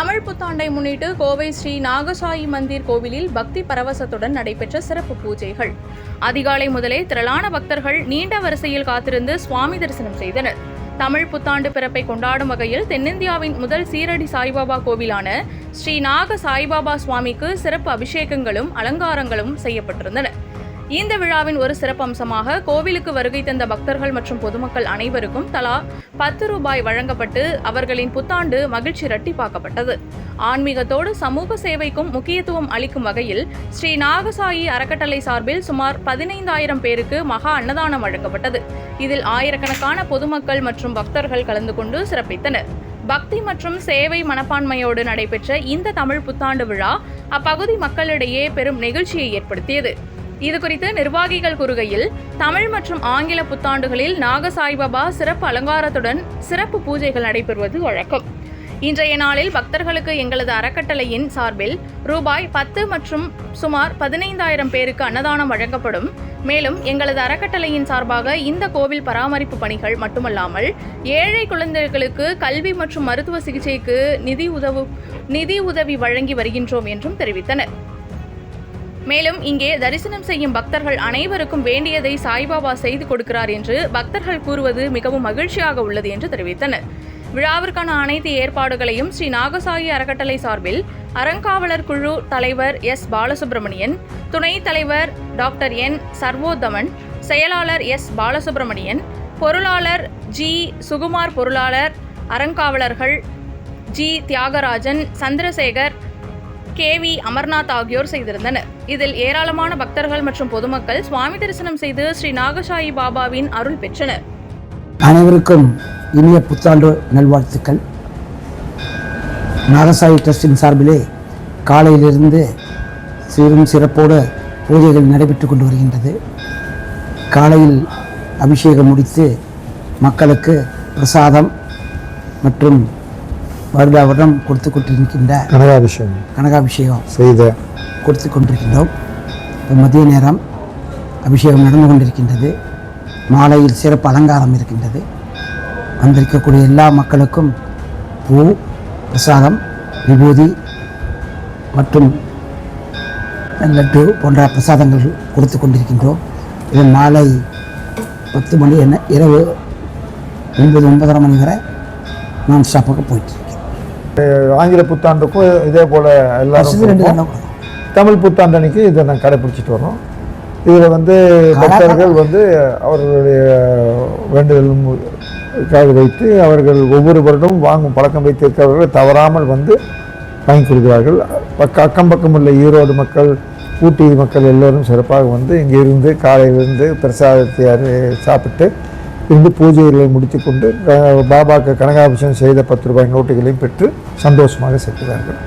தமிழ் புத்தாண்டை முன்னிட்டு கோவை ஸ்ரீ நாகசாயி மந்திர் கோவிலில் பக்தி பரவசத்துடன் நடைபெற்ற சிறப்பு பூஜைகள். அதிகாலை முதலே திரளான பக்தர்கள் நீண்ட வரிசையில் காத்திருந்து சுவாமி தரிசனம் செய்தனர். தமிழ் புத்தாண்டு பிறப்பை கொண்டாடும் வகையில் தென்னிந்தியாவின் முதல் சீரடி சாய்பாபா கோவிலான ஸ்ரீ நாக சாய்பாபா சுவாமிக்கு சிறப்பு அபிஷேகங்களும் அலங்காரங்களும் செய்யப்பட்டிருந்தன. இந்த விழாவின் ஒரு சிறப்பம்சமாக கோவிலுக்கு வருகை தந்த பக்தர்கள் மற்றும் பொதுமக்கள் அனைவருக்கும் தலா 10 ரூபாய் வழங்கப்பட்டு அவர்களின் புத்தாண்டு மகிழ்ச்சி இரட்டிப்பாக்கப்பட்டது. ஆன்மீகத்தோடு சமூக சேவைக்கும் முக்கியத்துவம் அளிக்கும் வகையில் ஸ்ரீ நாகசாயி அறக்கட்டளை சார்பில் சுமார் 15,000 பேருக்கு மகா அன்னதானம் வழங்கப்பட்டது. இதில் ஆயிரக்கணக்கான பொதுமக்கள் மற்றும் பக்தர்கள் கலந்து கொண்டு சிறப்பித்தனர். பக்தி மற்றும் சேவை மனப்பான்மையோடு நடைபெற்ற இந்த தமிழ் புத்தாண்டு விழா அப்பகுதி மக்களிடையே பெரும் நெகிழ்ச்சியை ஏற்படுத்தியது. இதுகுறித்து நிர்வாகிகள் கூறுகையில், தமிழ் மற்றும் ஆங்கில புத்தாண்டுகளில் நாக சாய்பாபா சிறப்பு அலங்காரத்துடன் சிறப்பு பூஜைகள் நடைபெறுவது வழக்கம். இன்றைய நாளில் பக்தர்களுக்கு எங்களது அறக்கட்டளையின் சார்பில் ரூபாய் 10 மற்றும் சுமார் 15,000 பேருக்கு அன்னதானம் வழங்கப்படும். மேலும் எங்களது அறக்கட்டளையின் சார்பாக இந்த கோவில் பராமரிப்பு பணிகள் மட்டுமல்லாமல் ஏழை குழந்தைகளுக்கு கல்வி மற்றும் மருத்துவ சிகிச்சைக்கு நிதி உதவி வழங்கி வருகின்றோம் என்றும் தெரிவித்தனர். மேலும் இங்கே தரிசனம் செய்யும் பக்தர்கள் அனைவருக்கும் வேண்டியதை சாய்பாபா செய்து கொடுக்கிறார் என்று பக்தர்கள் கூறுவது மிகவும் மகிழ்ச்சியாக உள்ளது என்று தெரிவித்தனர். விழாவிற்கான அனைத்து ஏற்பாடுகளையும் ஸ்ரீ நாகசாயி அறக்கட்டளை சார்பில் அறங்காவலர் குழு தலைவர் எஸ். பாலசுப்ரமணியன், துணைத் தலைவர் டாக்டர் என். சர்வோத்தமன், செயலாளர் எஸ். பாலசுப்ரமணியன், பொருளாளர் ஜி. சுகுமார், பொருளாளர் அறங்காவலர்கள் ஜி. தியாகராஜன், சந்திரசேகர், கே.வி. அமர்நாத் ஆகியோர் செய்திருந்தனர். இதில் ஏராளமான பக்தர்கள் மற்றும் பொதுமக்கள் சுவாமி தரிசனம் செய்து ஸ்ரீ நாகசாயி பாபாவின் அருள் பெற்றனர். அனைவருக்கும் இனிய புத்தாண்டு நல்வாழ்த்துக்கள். நாகசாயி ட்ரஸ்டின் சார்பிலே காலையிலிருந்து சீரும் சிறப்போடு பூஜைகள் நடைபெற்று கொண்டு வருகின்றது. காலையில் அபிஷேகம் முடித்து மக்களுக்கு பிரசாதம் மற்றும் வருடம் கொடுத்து கொண்டிருக்கின்ற கனகாபிஷேகம் செய்து கொடுத்து கொண்டிருக்கின்றோம். மதிய நேரம் அபிஷேகம் நடந்து கொண்டிருக்கின்றது. மாலையில் சிறப்பு அலங்காரம் இருக்கின்றது. வந்திருக்கக்கூடிய எல்லா மக்களுக்கும் பூ, பிரசாதம், விபூதி மற்றும் லட்டு போன்ற பிரசாதங்கள் கொடுத்து கொண்டிருக்கின்றோம். இது மாலை 10 மணி இரவு 9:30 மணி வரை நான் ஸ்டாப்பாக போயிட்டு. ஆங்கில புத்தாண்டுக்கும் இதே போல் எல்லாரும் தமிழ் புத்தாண்டு அன்னைக்கு இதை நான் கடைப்பிடிச்சிட்டு வரோம். இதில் பக்தர்கள் அவர்களுடைய வேண்டுதலுக்காக வைத்து அவர்கள் ஒவ்வொரு வருடமும் வாங்கும் பழக்கம் வைத்திருக்கிறவர்கள் தவறாமல் வாங்கி கொடுக்கிறார்கள். அக்கம் பக்கம் உள்ள ஈரோடு மக்கள், ஊட்டி மக்கள் எல்லோரும் சிறப்பாக இங்கே இருந்து காலையிலிருந்து பிரசாதத்தை சாப்பிட்டு பூஜைகளை முடித்துக்கொண்டு பாபாவுக்கு கனகாபிஷேகம் செய்த 10 ரூபாய் நோட்டுகளையும் பெற்று சந்தோஷமாக செல்கிறார்கள்.